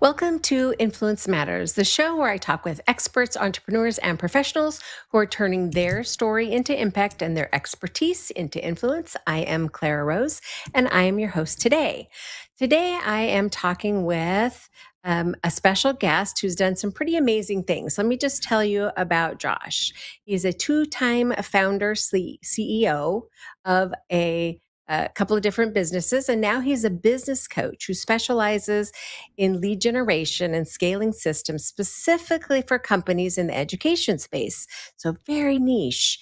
Welcome to Influence Matters, the show where I talk with experts, entrepreneurs, and professionals who are turning their story into impact and their expertise into influence. I am Clara Rose, and I am your host today. Today, I am talking with a special guest who's done some pretty amazing things. Let me just tell you about Josh. He's a two-time founder, CEO of a couple of different businesses, and now he's a business coach who specializes in lead generation and scaling systems specifically for companies in the education space. So, very niche.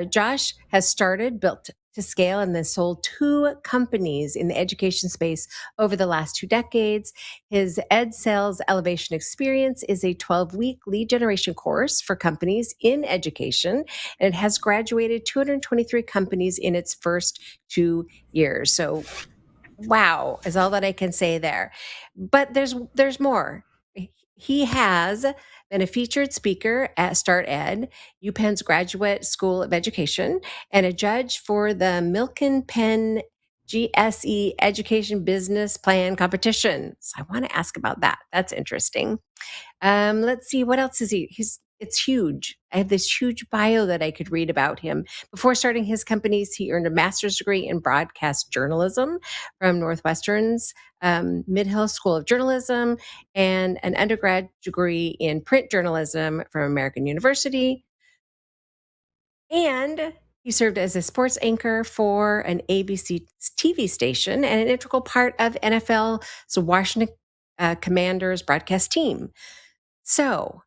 Josh has started, built to scale, and then sold two companies in the education space over the last 2 decades. His EdSales Elevation Experience is a 12-week lead generation course for companies in education, and it has graduated 223 companies in its first 2 years. So, wow, is all that I can say there. But there's more. He has been a featured speaker at Start Ed, UPenn's Graduate School of Education, and a judge for the Milken Penn GSE Education Business Plan Competition. So I want to ask about that. That's interesting. Let's see, what else is he? It's huge. I have this huge bio that I could read about him. Before starting his companies, he earned a master's degree in broadcast journalism from Northwestern's Mid-Hill School of Journalism and an undergrad degree in print journalism from American University. And he served as a sports anchor for an ABC TV station and an integral part of NFL's Washington Commanders broadcast team. So,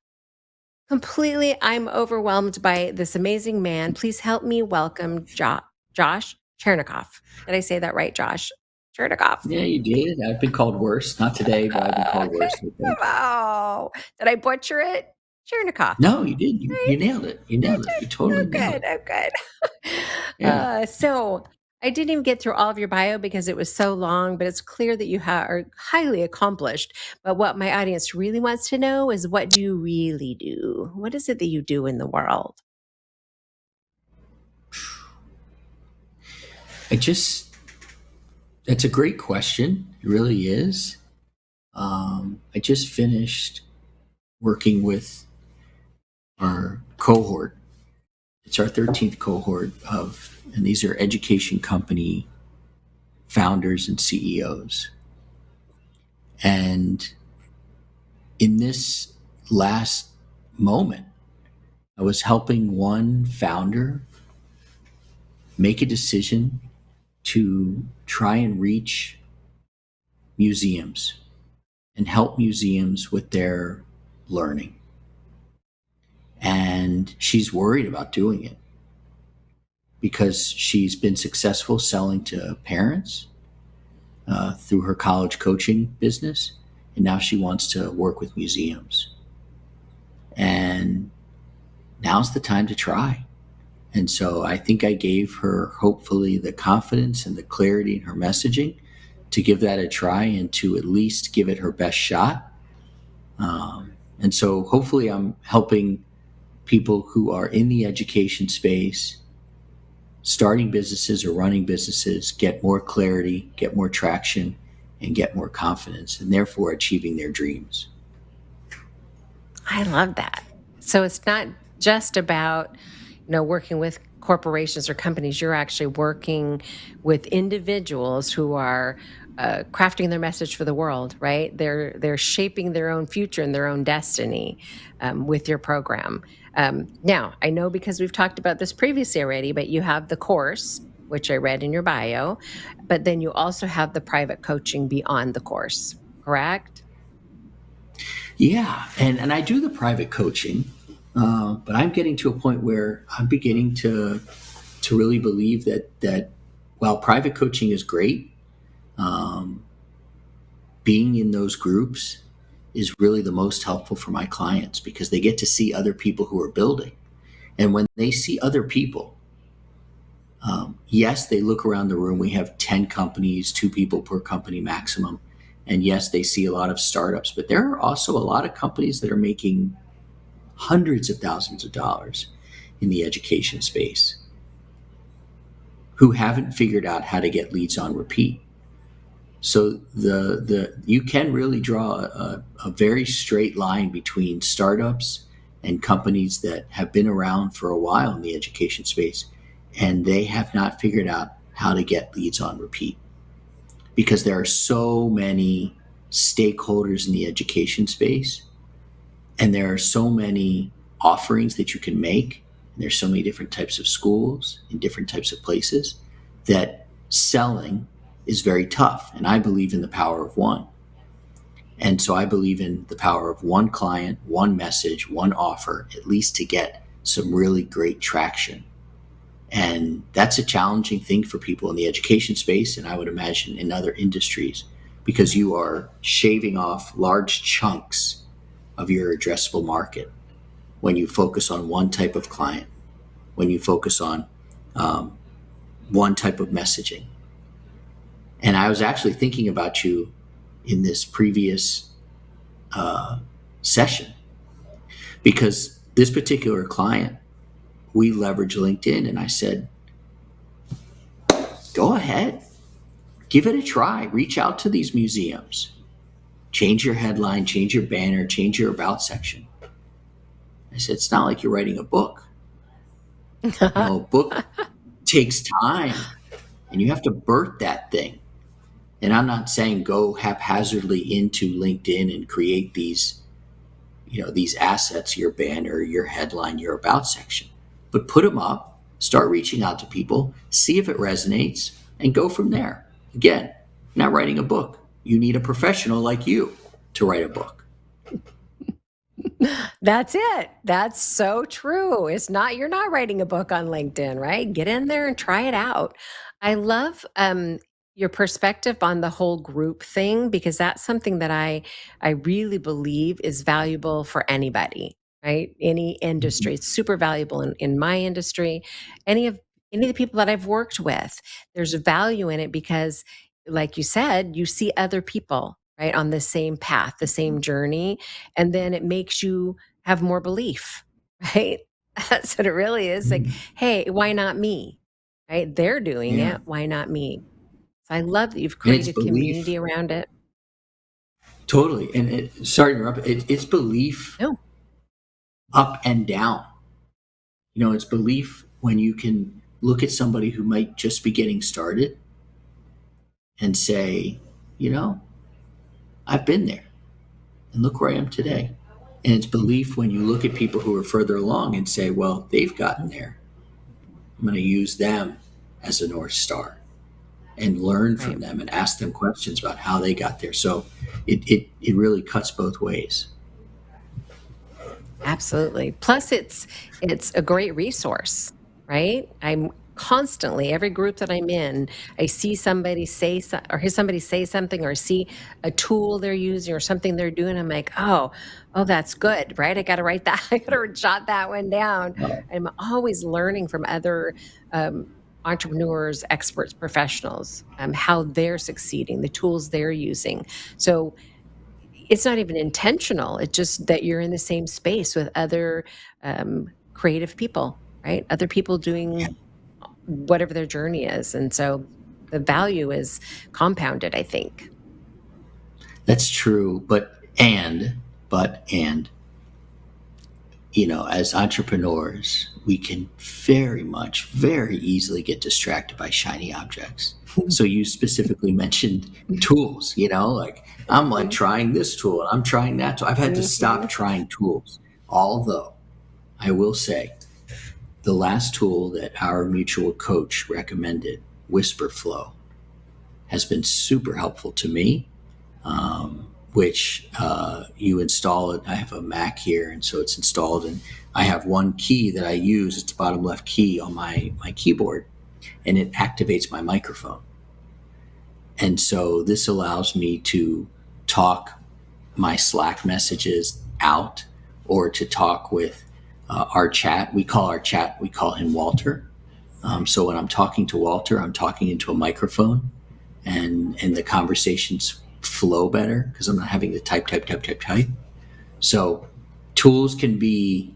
completely, I'm overwhelmed by this amazing man. Please help me welcome Josh Chernikoff. Did I say that right, Josh? Chernikoff. Yeah, you did. I've been called worse. Not today, but I've been called worse, I think. Oh, did I butcher it? Chernikoff. No, you did. You, Right? you nailed it. You nailed it. You totally nailed Good. it. Oh, good. Yeah. So I didn't even get through all of your bio because it was so long, but it's clear that you are highly accomplished. But what my audience really wants to know is, what do you really do? What is it that you do in the world? That's a great question. It really is. I just finished working with our cohort. It's our 13th cohort and these are education company founders and CEOs. And in this last moment, I was helping one founder make a decision to try and reach museums and help museums with their learning. And she's worried about doing it because she's been successful selling to parents through her college coaching business. And now she wants to work with museums. And now's the time to try. And so I think I gave her, hopefully, the confidence and the clarity in her messaging to give that a try and to at least give it her best shot. And so hopefully I'm helping people who are in the education space, starting businesses or running businesses, get more clarity, get more traction, and get more confidence, and therefore achieving their dreams. I love that. So it's not just about, working with corporations or companies. You're actually working with individuals who are crafting their message for the world, right? They're shaping their own future and their own destiny with your program. Now, I know because we've talked about this previously already, but you have the course, which I read in your bio, but then you also have the private coaching beyond the course, correct? Yeah, and I do the private coaching, but I'm getting to a point where I'm beginning to really believe that while private coaching is great, being in those groups is really the most helpful for my clients because they get to see other people who are building. And when they see other people, yes, they look around the room. We have 10 companies, 2 people per company maximum. And yes, they see a lot of startups, but there are also a lot of companies that are making hundreds of thousands of dollars in the education space who haven't figured out how to get leads on repeat. So the you can really draw a very straight line between startups and companies that have been around for a while in the education space, and they have not figured out how to get leads on repeat, because there are so many stakeholders in the education space, and there are so many offerings that you can make, and there's so many different types of schools in different types of places, that selling is very tough. And I believe in the power of one. And so I believe in the power of one client, one message, one offer, at least to get some really great traction. And that's a challenging thing for people in the education space, and I would imagine in other industries, because you are shaving off large chunks of your addressable market when you focus on one type of client, when you focus on one type of messaging. And I was actually thinking about you in this previous session, because this particular client, we leverage LinkedIn, and I said, go ahead, give it a try, reach out to these museums, change your headline, change your banner, change your about section. I said, it's not like you're writing a book. A book takes time, and you have to birth that thing. And I'm not saying go haphazardly into LinkedIn and create these assets, your banner, your headline, your about section, but put them up, start reaching out to people, see if it resonates, and go from there. Again, you're not writing a book. You need a professional like you to write a book. That's it. That's so true. You're not writing a book on LinkedIn, right? Get in there and try it out. I love your perspective on the whole group thing, because that's something that I really believe is valuable for anybody, right? Any industry. It's super valuable in my industry. Any of the people that I've worked with, there's value in it because, like you said, you see other people, right, on the same path, the same journey, and then it makes you have more belief, right? That's what it really is. Like, hey, why not me? Right? They're doing Yeah. it. Why not me? So I love that you've And it's created belief. community around it. Totally. And sorry to interrupt, it's belief No. up and down. It's belief when you can look at somebody who might just be getting started and say, you know, I've been there and look where I am today. And it's belief when you look at people who are further along and say, well, they've gotten there. I'm going to use them as a North Star and learn Right. from them and ask them questions about how they got there. So it really cuts both ways. Absolutely. Plus it's a great resource, right? I'm constantly, every group that I'm in, I see somebody or hear somebody say something, or see a tool they're using or something they're doing. I'm like, oh, that's good, right? I got to write that. I got to jot that one down. I'm always learning from other entrepreneurs, experts, professionals, how they're succeeding, the tools they're using. So it's not even intentional. It's just that you're in the same space with other creative people, right? Other people doing whatever their journey is. And so the value is compounded, I think. That's true. But as entrepreneurs, we can very easily get distracted by shiny objects. So you specifically mentioned tools, like I'm like trying this tool, I'm trying that tool. I've had to Mhm. stop trying tools. Although I will say the last tool that our mutual coach recommended, Whisper Flow, has been super helpful to me. Which you install it. I have a Mac here, and so it's installed, and I have one key that I use. It's the bottom left key on my keyboard, and it activates my microphone. And so this allows me to talk my Slack messages out, or to talk with our chat. We call him Walter. So when I'm talking to Walter, I'm talking into a microphone, and the conversations flow better because I'm not having to type. So tools can be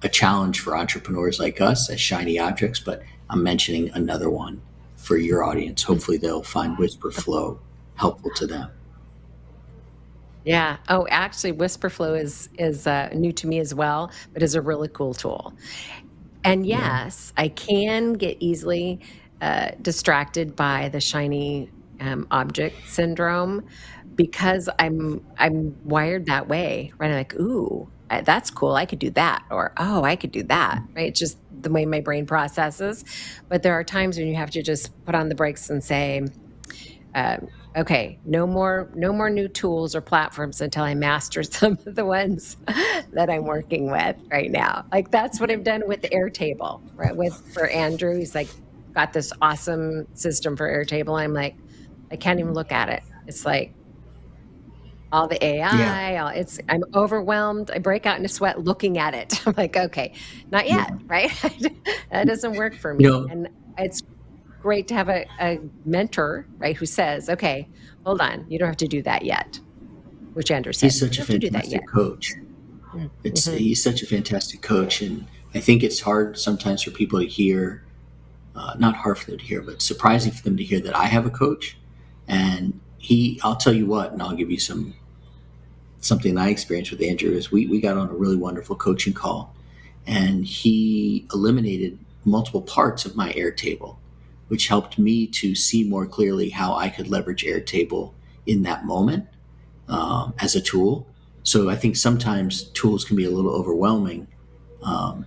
a challenge for entrepreneurs like us as shiny objects, but I'm mentioning another one for your audience. Hopefully they'll find Whisper Flow helpful to them. Yeah. Oh, actually, Whisper Flow is new to me as well, but is a really cool tool. And Yeah. yes, I can get easily distracted by the shiny object syndrome because I'm wired that way, right? I'm like, ooh, that's cool. I could do that, or oh, I could do that, right? It's just the way my brain processes. But there are times when you have to just put on the brakes and say, um, okay, no more new tools or platforms until I master some of the ones that I'm working with right now. Like that's what I've done with the Airtable, right? With for Andrew, he's like got this awesome system for Airtable. I'm like, I can't even look at it. It's like all the Yeah. AI, I'm overwhelmed. I break out into sweat looking at it. I'm like, okay, not yet, Yeah. right? That doesn't work for You me. know, And it's great to have a mentor, right, who says, "Okay, hold on, you don't have to do that yet," which Andrew said, he's "You such a don't have to do that yet." fantastic coach. Mhm. He's such a fantastic coach, and I think it's hard sometimes for people to hear. Not hard for them to hear, but surprising for them to hear that I have a coach. And I'll tell you what, and I'll give you something that I experienced with Andrew is we got on a really wonderful coaching call, and he eliminated multiple parts of my Airtable, which helped me to see more clearly how I could leverage Airtable in that moment as a tool. So I think sometimes tools can be a little overwhelming.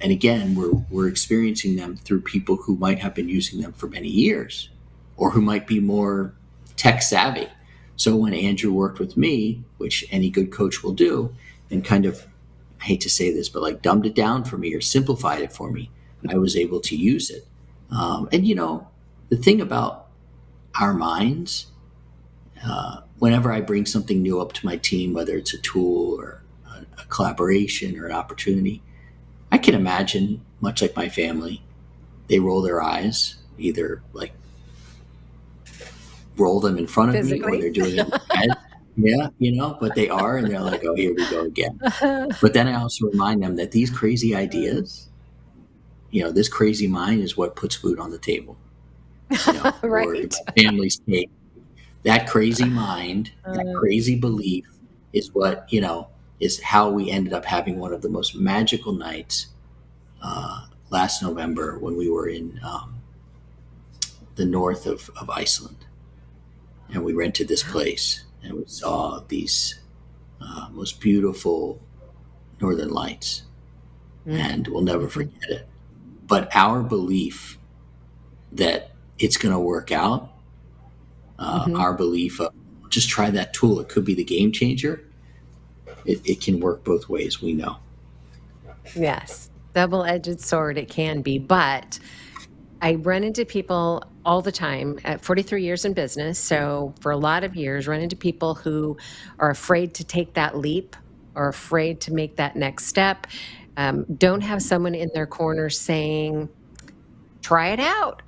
And again, we're experiencing them through people who might have been using them for many years or who might be more tech savvy. So when Andrew worked with me, which any good coach will do, and kind of, I hate to say this, but like dumbed it down for me or simplified it for me, I was able to use it. And the thing about our minds, whenever I bring something new up to my team, whether it's a tool or a collaboration or an opportunity, I can imagine, much like my family, they roll their eyes, either like roll them in front of me or Physically. they're doing it in their head. Yeah, but they are, and they're like, oh, here we go again. But then I also remind them that these crazy ideas, this crazy mind is what puts food on the table, or in Right? my family's case, that crazy mind, that Uh, crazy belief is what, is how we ended up having one of the most magical nights last November when we were in the north of Iceland. And we rented this place and we saw these most beautiful northern lights. mm, And we'll never mhm, forget it. But our belief that it's going to work out, mhm. our belief of just try that tool, it could be the game changer. It can work both ways, we know. Yes, double-edged sword it can be, but I run into people all the time at 43 years in business. So for a lot of years, run into people who are afraid to take that leap or afraid to make that next step. Don't have someone in their corner saying, try it out,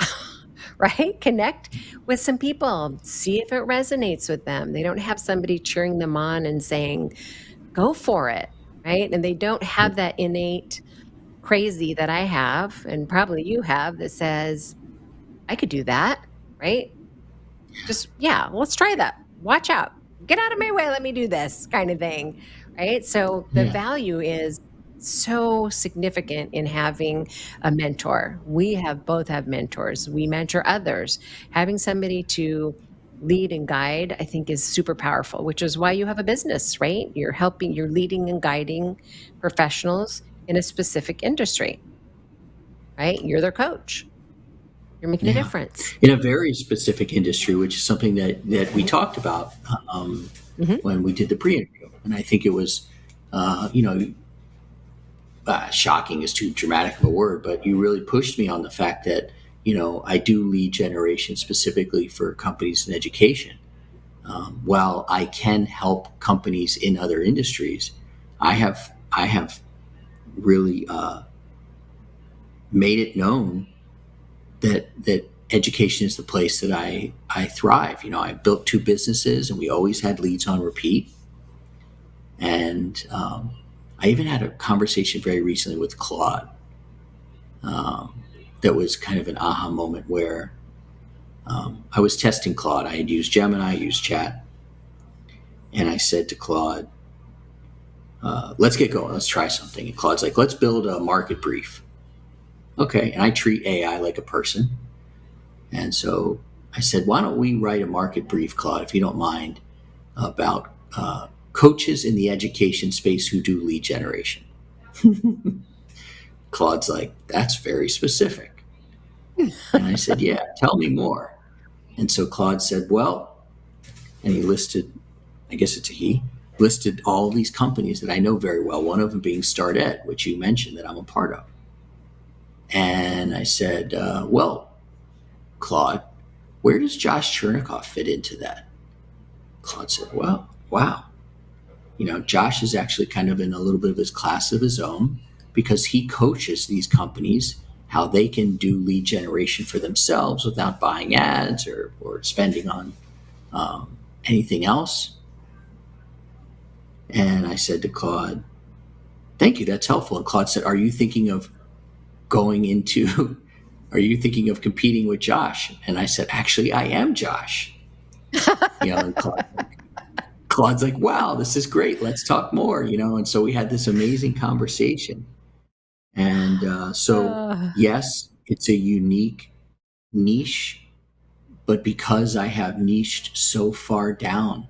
right? Connect with some people, see if it resonates with them. They don't have somebody cheering them on and saying, go for it, right? And they don't have that innate crazy that I have, and probably you have, that says, I could do that, right? Just, yeah, let's try that. Watch out. Get out of my way. Let me do this kind of thing. Right. So the Yeah. value is so significant in having a mentor. We have both have mentors. We mentor others. Having somebody to lead and guide, I think, is super powerful, which is why you have a business, right? You're leading and guiding professionals in a specific industry, right? You're their coach. You're making a Yeah. difference. In a very specific industry, which is something that we Mhm. talked about Mhm. when we did the pre-interview. And I think it was, you know, shocking is too dramatic of a word, but you really pushed me on the fact that, I do lead generation specifically for companies in education. While I can help companies in other industries, I have really made it known that education is the place that I thrive. I built two businesses, and we always had leads on repeat. And I even had a conversation very recently with Claude that was kind of an aha moment where I was testing Claude. I had used Gemini, I used Chat, and I said to Claude, let's get going. Let's try something. And Claude's like, let's build a market brief. Okay. And I treat AI like a person. And so I said, why don't we write a market brief, Claude, if you don't mind, about coaches in the education space who do lead generation. Claude's like, that's very specific. And I said, yeah, tell me more. And so Claude said, well, and he listed, I guess it's a he, listed all these companies that I know very well, one of them being Start Ed, which you mentioned that I'm a part of. And I said, well, Claude, where does Josh Chernikoff fit into that? Claude said, well, wow. Josh is actually kind of in a little bit of his class of his own because he coaches these companies how they can do lead generation for themselves without buying ads or spending on anything else. And I said to Claude, thank you, that's helpful. And Claude said, are you thinking of competing with Josh? And I said, actually, I am Josh. And Claude's like, wow, this is great. Let's talk more, And so we had this amazing conversation. And yes, it's a unique niche, but because I have niched so far down,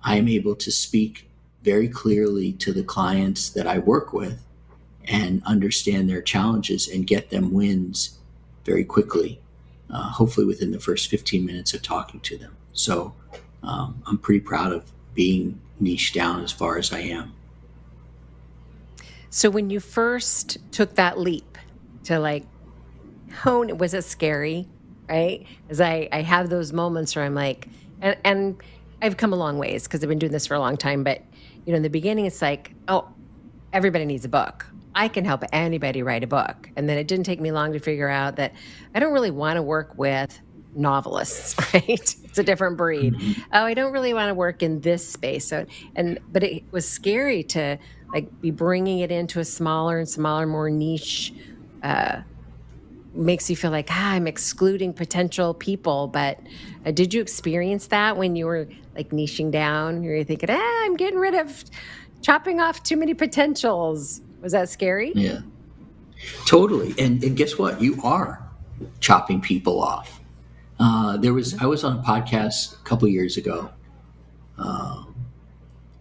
I am able to speak very clearly to the clients that I work with and understand their challenges and get them wins very quickly, hopefully within the first 15 minutes of talking to them. So I'm pretty proud of being niche down as far as I am. So when you first took that leap to hone it, was it scary? Right? Because I have those moments where I'm like, and I've come a long ways because I've been doing this for a long time. But in the beginning, it's like, oh, everybody needs a book. I can help anybody write a book. And then it didn't take me long to figure out that I don't really want to work with novelists, right? It's a different breed. Mm-hmm. Oh, I don't really want to work in this space. But it was scary to be bringing it into a smaller and smaller, more niche, makes you feel like, I'm excluding potential people. But did you experience that when you were niching down? You're thinking, I'm getting rid of, chopping off too many potentials. Was that scary? Yeah, totally. And guess what? You are chopping people off. I was on a podcast a couple of years ago,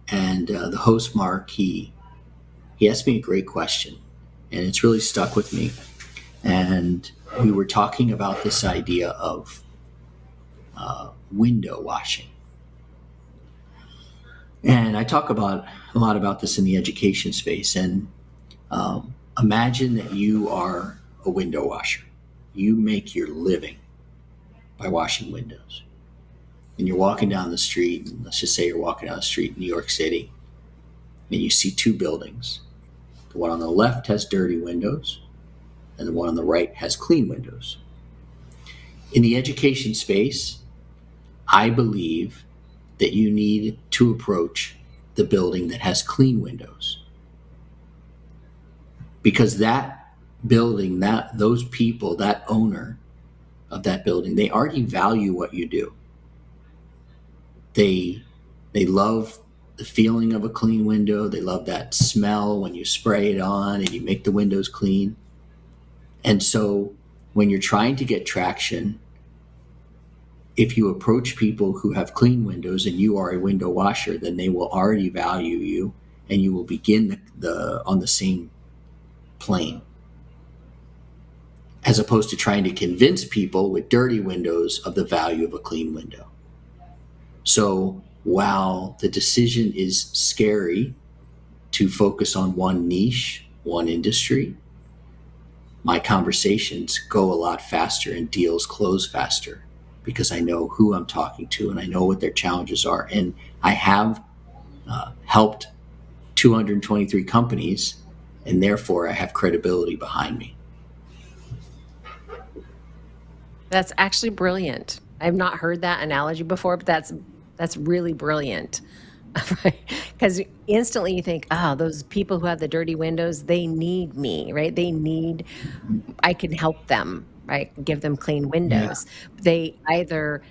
and the host, Mark, he asked me a great question, and it's really stuck with me. And we were talking about this idea of window washing. And I talk a lot about this in the education space. And imagine that you are a window washer. You make your living by washing windows. And you're walking down the street, and let's just say you're walking down the street in New York City, and you see two buildings. The one on the left has dirty windows, and the one on the right has clean windows. In the education space, I believe that you need to approach the building that has clean windows. Because that building, those people, that owner of that building, they already value what you do. They love the feeling of a clean window. They love that smell when you spray it on and you make the windows clean. And so when you're trying to get traction, if you approach people who have clean windows and you are a window washer, then they will already value you and you will begin on the same plane. As opposed to trying to convince people with dirty windows of the value of a clean window. So while the decision is scary to focus on one niche, one industry, my conversations go a lot faster and deals close faster because I know who I'm talking to and I know what their challenges are. And I have helped 223 companies, and therefore I have credibility behind me. That's actually brilliant. I've not heard that analogy before, but that's really brilliant. Because instantly you think, those people who have the dirty windows, they need me, right? I can help them. right? Give them clean Yeah. windows. They either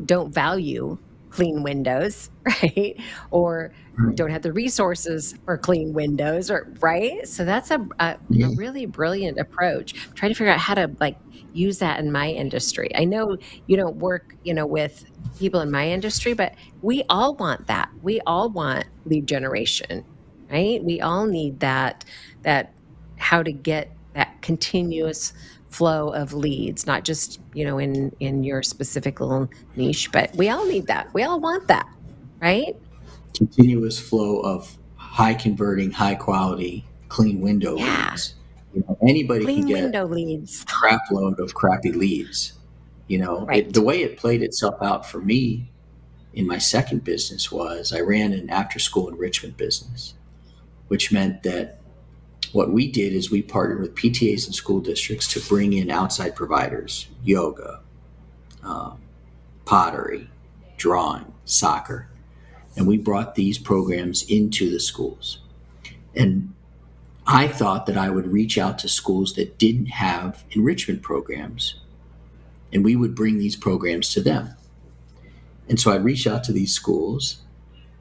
don't value clean windows, right? Or Right. don't have the resources for clean windows, or right? So that's a Yeah. really brilliant approach. I'm trying to figure out how to like use that in my industry. I know you don't work, with people in my industry, but we all want that. We all want lead generation, right? We all need that how to get that continuous flow of leads, not just, in your specific little niche, but we all need that. We all want that, right? Continuous flow of high converting, high quality, clean window Yeah. leads. Anybody can Clean get window leads. a crap load of crappy leads. The Right. way it played itself out for me in my second business was I ran an after school enrichment business, which meant that what we did is we partnered with PTAs and school districts to bring in outside providers, yoga, um, pottery, drawing, soccer. And we brought these programs into the schools. And I thought that I would reach out to schools that didn't have enrichment programs, and we would bring these programs to them. And so I'd reach out to these schools,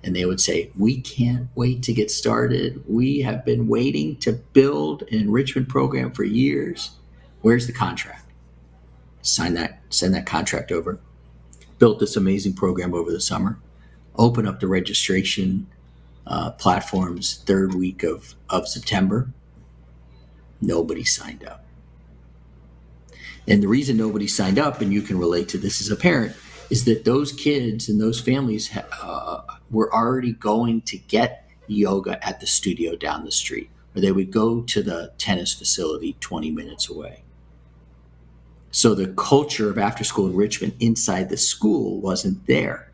and they would say, "We can't wait to get started. We have been waiting to build an enrichment program for years. Where's the contract?" Sign that, send that contract over. Built this amazing program over the summer. Open up the registration platforms third week of September. Nobody signed up. And the reason nobody signed up, and you can relate to this as a parent, is that those kids and those families were already going to get yoga at the studio down the street, or they would go to the tennis facility 20 minutes away. So the culture of after school enrichment inside the school wasn't there.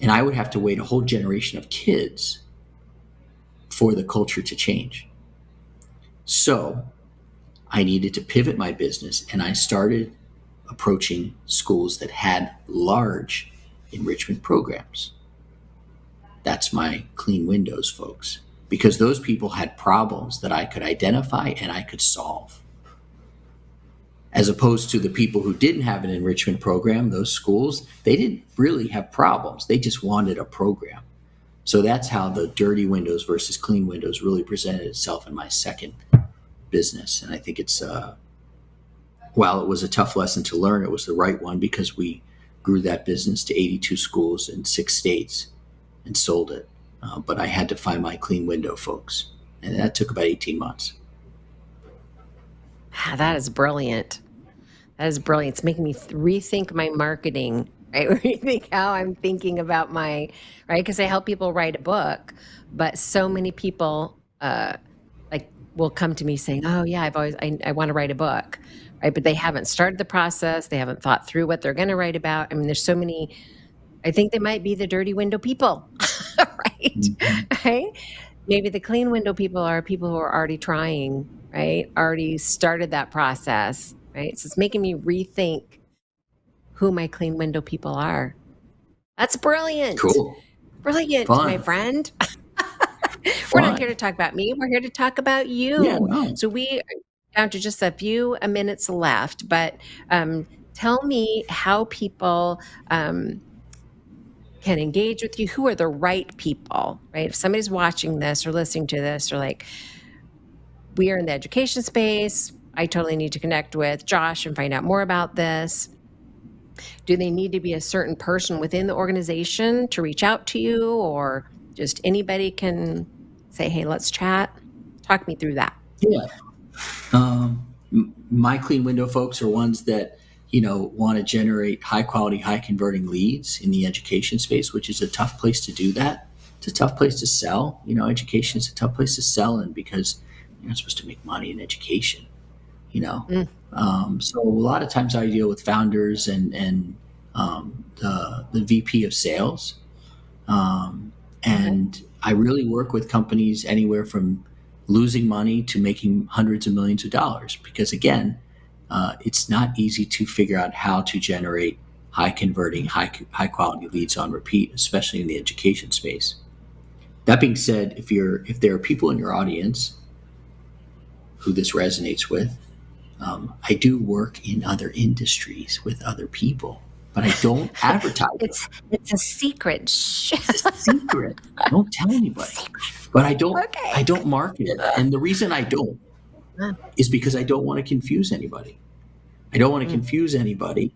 And I would have to wait a whole generation of kids for the culture to change. So I needed to pivot my business, and I started approaching schools that had large enrichment programs. That's my clean windows folks, because those people had problems that I could identify and I could solve. As opposed to the people who didn't have an enrichment program, those schools, they didn't really have problems. They just wanted a program. So that's how the dirty windows versus clean windows really presented itself in my second business. And I think while it was a tough lesson to learn, it was the right one, because we grew that business to 82 schools in 6 states and sold it. But I had to find my clean window folks, and that took about 18 months. Ah, that is brilliant. That is brilliant. It's making me rethink my marketing, right? Rethink how I'm thinking about right? Because I help people write a book, but so many people like will come to me saying, "Oh yeah, I want to write a book," right? But they haven't started the process. They haven't thought through what they're going to write about. I mean, there's so many. I think they might be the dirty window people, right? Mhm. Right? Maybe the clean window people are people who are already trying, right? Already started that process, right? So it's making me rethink who my clean window people are. That's brilliant. Cool. Brilliant, my Fun. friend. We're not here to Fun. talk about me. We're here to talk about Yeah, you. no. So we are down to just a few minutes left, but tell me how people can engage with you. Who are the right people, right? If somebody's watching this or listening to this, or like, we are in the education space, I totally need to connect with Josh and find out more about this. Do they need to be a certain person within the organization to reach out to you, or just anybody can say, hey, let's chat? Talk me through that. Yeah. My clean window folks are ones that want to generate high quality, high converting leads in the education space, which is a tough place to do that. It's a tough place to sell. Education is a tough place to sell in, because you're not supposed to make money in education. you know. Mm, So a lot of times I deal with founders and the VP of sales, okay. and I really work with companies anywhere from losing money to making hundreds of millions of dollars. Because again, it's not easy to figure out how to generate high converting, high quality leads on repeat, especially in the education space. That being said, if there are people in your audience who this resonates with, I do work in other industries with other people, but I don't advertise it. It's a secret. It's a secret. Don't tell anybody. Secret. But Okay. I don't market it. And the reason I don't Ah, is because I don't want to confuse anybody. I don't want to mm. confuse anybody,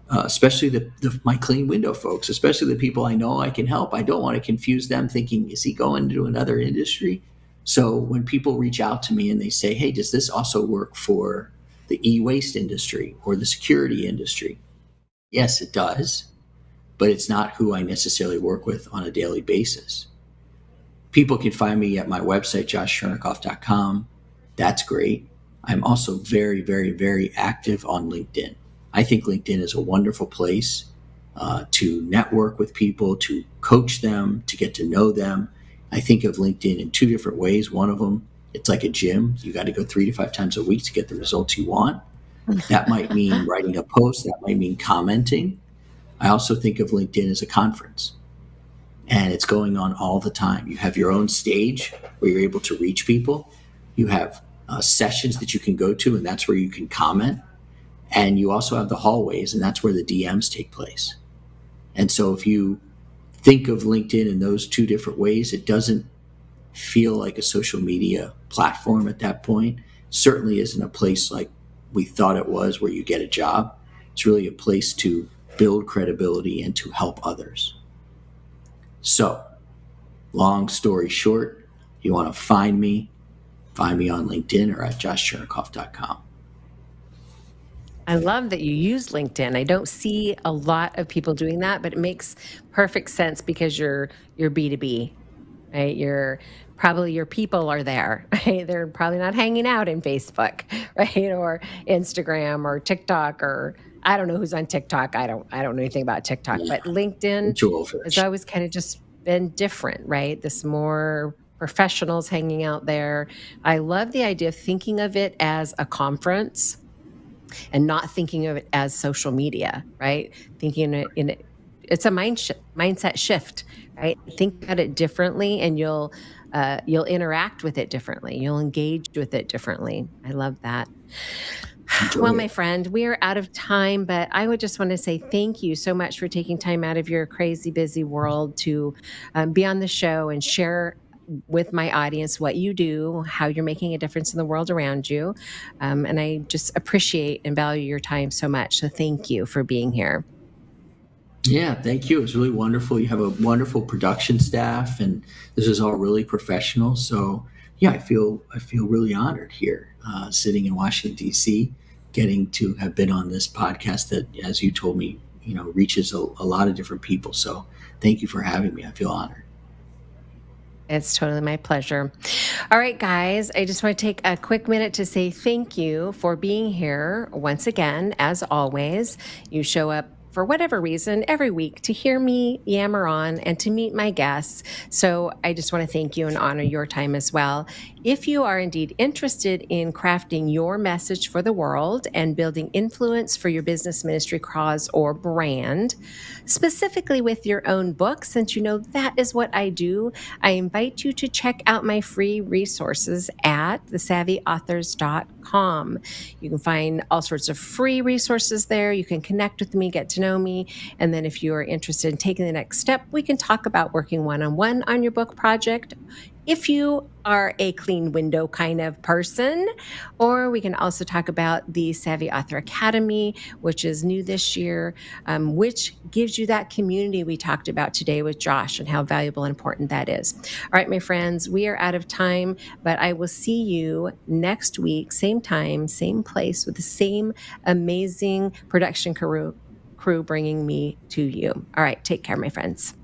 especially my clean window folks, especially the people I know I can help. I don't want to confuse them thinking, is he going to another industry? So when people reach out to me and they say, hey, does this also work for the e-waste industry or the security industry? Yes, it does, but it's not who I necessarily work with on a daily basis. People can find me at my website, joshchernikoff.com. That's great. I'm also very, very, very active on LinkedIn. I think LinkedIn is a wonderful place to network with people, to coach them, to get to know them. I think of LinkedIn in two different ways. One of them, it's like a gym. You got to go 3 to 5 times a week to get the results you want. That might mean writing a post, that might mean commenting. I also think of LinkedIn as a conference, and it's going on all the time. You have your own stage where you're able to reach people. You have sessions that you can go to, and that's where you can comment. And you also have the hallways, and that's where the DMs take place. And so if you think of LinkedIn in those two different ways, it doesn't feel like a social media platform at that point. Certainly isn't a place like we thought it was where you get a job. It's really a place to build credibility and to help others. So, long story short, you want to find me on LinkedIn or at joshchernikoff.com. I love that you use LinkedIn. I don't see a lot of people doing that, but it makes perfect sense because you're B2B, right? Your people are there, right? They're probably not hanging out in Facebook, right? Or Instagram or TikTok, or I don't know who's on TikTok. I don't know anything about TikTok, Yeah, but LinkedIn too old for that has shit. always kind of just been different, right? This more professionals hanging out there. I love the idea of thinking of it as a conference and not thinking of it as social media, right? Thinking it's a mindset shift, right? Think about it differently, and you'll interact with it differently. You'll engage with it differently. I love that. Enjoy Well, my it. friend, we are out of time, but I would just want to say thank you so much for taking time out of your crazy busy world to be on the show and share with my audience what you do, how you're making a difference in the world around you. And I just appreciate and value your time so much. So thank you for being here. Yeah, thank you. It was really wonderful. You have a wonderful production staff, and this is all really professional. So, yeah, I feel really honored here, sitting in Washington D.C., getting to have been on this podcast that, as you told me, reaches a lot of different people. So, thank you for having me. I feel honored. It's totally my pleasure. All right, guys, I just want to take a quick minute to say thank you for being here once again. As always, you show up for whatever reason every week to hear me yammer on and to meet my guests. So I just want to thank you and honor your time as well. If you are indeed interested in crafting your message for the world and building influence for your business, ministry, cause, or brand, specifically with your own book, since you know that is what I do, I invite you to check out my free resources at thesavvyauthors.com. You can find all sorts of free resources there. You can connect with me, get to know me. And then if you are interested in taking the next step, we can talk about working one-on-one on your book project if you are a clean window kind of person. Or we can also talk about the Savvy Author Academy, which is new this year, which gives you that community we talked about today with Josh and how valuable and important that is. All right, my friends, we are out of time, but I will see you next week, same time, same place, with the same amazing production crew bringing me to you. All right, take care, my friends.